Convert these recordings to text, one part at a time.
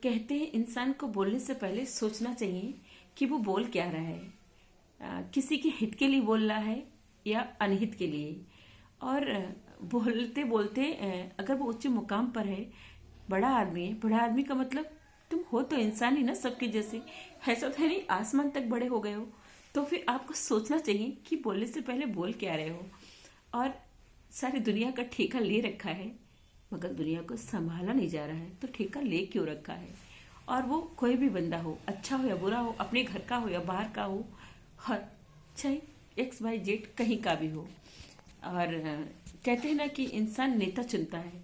कहते हैं इंसान को बोलने से पहले सोचना चाहिए कि वो बोल क्या रहा है। किसी के हित के लिए बोल रहा है या अनहित के लिए। और बोलते बोलते अगर वो उच्च मुकाम पर है, बड़ा आदमी है, बड़ा आदमी का मतलब तुम हो तो इंसान ही ना सबके जैसे, ऐसा तो है नहीं आसमान तक बड़े हो गए हो। तो फिर आपको सोचना चाहिए कि बोलने से पहले बोल क्या रहे हो। और सारी दुनिया का ठेका ले रखा है मगर दुनिया को संभाला नहीं जा रहा है, तो ठेका ले क्यों रखा है। और वो कोई भी बंदा हो, अच्छा हो या बुरा हो, अपने घर का हो या बाहर का हो, हर चाहे XYZ कहीं का भी हो। और कहते हैं ना कि इंसान नेता चुनता है।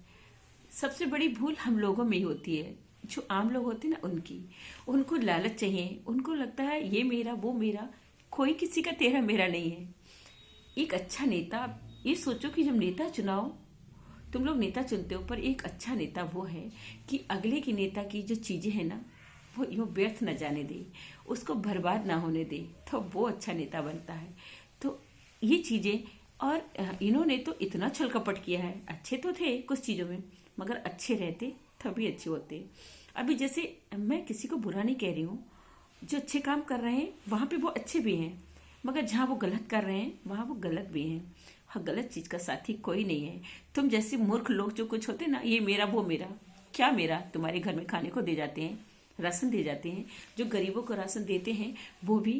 सबसे बड़ी भूल हम लोगों में ही होती है, जो आम लोग होते हैं ना उनकी। उनको लालच चाहिए, उनको लगता है ये मेरा वो मेरा, कोई किसी का तेरा मेरा नहीं है। एक अच्छा नेता, ये सोचो कि जब नेता चुनाओ, तुम लोग नेता चुनते हो, पर एक अच्छा नेता वो है कि अगले की नेता की जो चीजें हैं ना वो यूं व्यर्थ न जाने दे, उसको बर्बाद ना होने दे, तो वो अच्छा नेता बनता है। तो ये चीजें, और इन्होंने तो इतना छल कपट किया है। अच्छे तो थे कुछ चीजों में, मगर अच्छे रहते तभी अच्छे होते। अभी जैसे मैं किसी को बुरा नहीं कह रही हूँ, जो अच्छे काम कर रहे हैं वहां पे वो अच्छे भी हैं, मगर जहाँ वो गलत कर रहे हैं वहां वो गलत भी हैं। हाँ, गलत चीज का साथी कोई नहीं है। तुम जैसे मूर्ख लोग जो कुछ होते ना, ये मेरा वो मेरा, क्या मेरा, तुम्हारे घर में खाने को दे जाते हैं, राशन दे जाते हैं, जो गरीबों को राशन देते हैं वो भी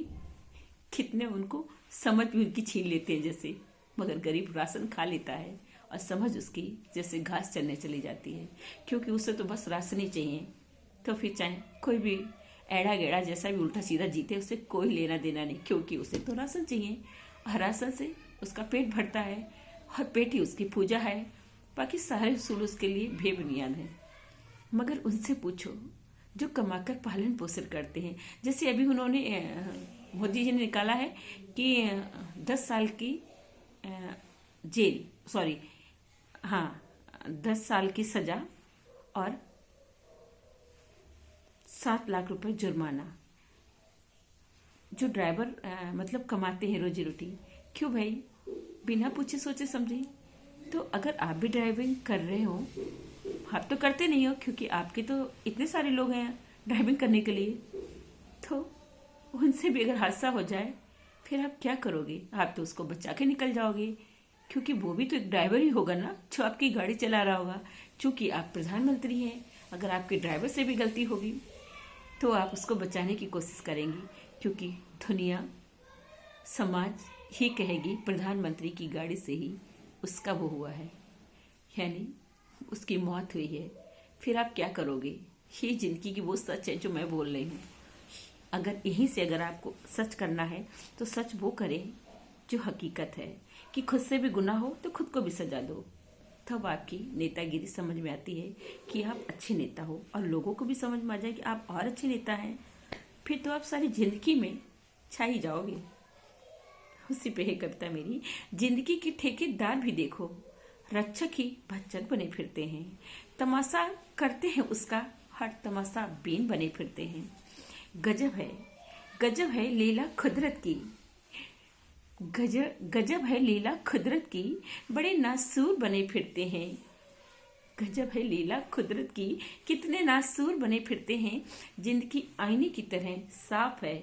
कितने उनको समझ भी उनकी छीन लेते हैं जैसे। मगर गरीब राशन खा लेता है और समझ उसकी जैसे घास चलने चली जाती है, क्योंकि उसे तो बस राशन ही चाहिए। तो फिर चाहे कोई भी एड़ा गेड़ा जैसा भी उल्टा सीधा जीते, उसे कोई लेना देना नहीं, क्योंकि उसे तो राशन चाहिए और राशन से उसका पेट भरता है और पेट ही उसकी पूजा है। बाकी सारे उसूल उसके लिए बेबुनियाद है। मगर उनसे पूछो जो कमाकर पालन पोषण करते हैं। जैसे अभी उन्होंने मोदी जी ने निकाला है कि 10 साल की जेल, सॉरी, हाँ, 10 साल की सजा और 7 लाख रुपए जुर्माना। जो ड्राइवर मतलब कमाते हैं रोजी रोटी, क्यों भाई, बिना पूछे सोचे समझे। तो अगर आप भी ड्राइविंग कर रहे हो, आप तो करते नहीं हो क्योंकि आपके तो इतने सारे लोग हैं ड्राइविंग करने के लिए, तो उनसे भी अगर हादसा हो जाए फिर आप क्या करोगे। आप तो उसको बचा के निकल जाओगे, क्योंकि वो भी तो एक ड्राइवर ही होगा ना जो आपकी गाड़ी चला रहा होगा। चूंकि आप प्रधानमंत्री हैं, अगर आपके ड्राइवर से भी गलती होगी तो आप उसको बचाने की कोशिश करेंगे, क्योंकि दुनिया समाज ही कहेगी प्रधानमंत्री की गाड़ी से ही उसका वो हुआ है, यानी उसकी मौत हुई है। फिर आप क्या करोगे। ये जिंदगी की वो सच है जो मैं बोल रही हूँ। अगर यहीं से अगर आपको सच करना है तो सच वो करें जो हकीकत है, कि खुद से भी गुनाह हो तो खुद को भी सजा दो। तब आपकी नेतागिरी समझ में आती है कि आप अच्छे नेता हो, और लोगों को भी समझ में आ जाए कि आप और अच्छे नेता हैं। फिर तो आप सारी जिंदगी में छा ही जाओगे। उसी पे है कविता मेरी। जिंदगी के ठेकेदार भी देखो, रक्षक ही भक्षक बने फिरते हैं। तमाशा करते हैं उसका, हर तमाशा बीन बने फिरते हैं। गजब है लीला कुदरत की, गजब है लीला कुदरत की, बड़े नासूर बने फिरते हैं। गजब है लीला कुदरत की, कितने नासूर बने फिरते हैं। जिंदगी आईने की तरह साफ है,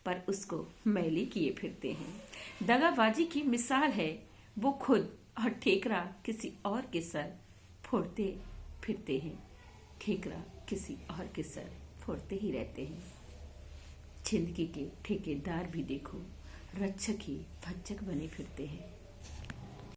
पर उसको मैली किए फिरते हैं। दगाबाजी की मिसाल है वो खुद, और ठेकरा किसी और के सर फोड़ते फिरते हैं। ठेकरा किसी और के सर फोड़ते ही रहते हैं। जिंदगी के ठेकेदार भी देखो, रक्षक ही भक्षक बने फिरते हैं।